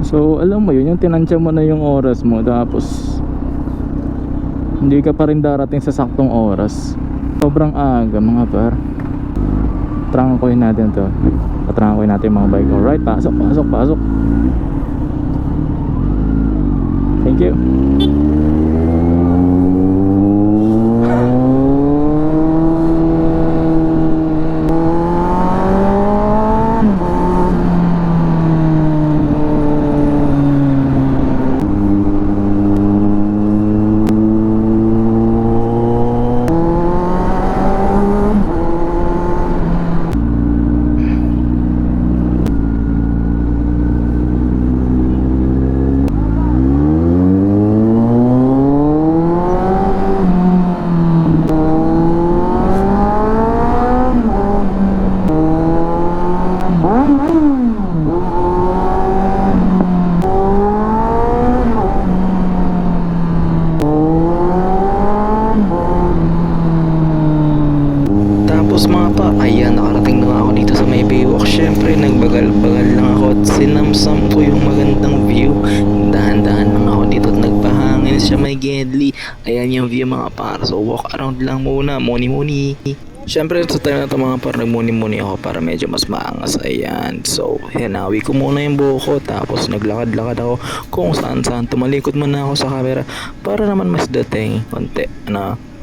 So alam mo yun, yung tinansya mo na yung oras mo, tapos hindi ka pa rin darating sa saktong oras. Sobrang aga mga par. Trangkoy natin to. Patrangkoy natin mga bike. Alright, pasok, pasok, pasok. Thank you. Tapos mga pa, ayan, nakarating na nga ako dito sa may Baywalk. Syempre, nagbagal-bagal lang ako at sinamsam ko yung magandang view. Dahan-dahan lang ako dito at nagpahangin siya may Gedli. Ayan yung view mga par. So, walk around lang muna, muni-muni. Syempre, sa time na ito mga par, nagmuni-muni ako para medyo mas maangas. Ayan, so, hinawi ko muna yung buhok ko. Tapos, naglakad-lakad ako kung saan-saan. Tumalikod muna ako sa camera para naman mas dating konti, ano.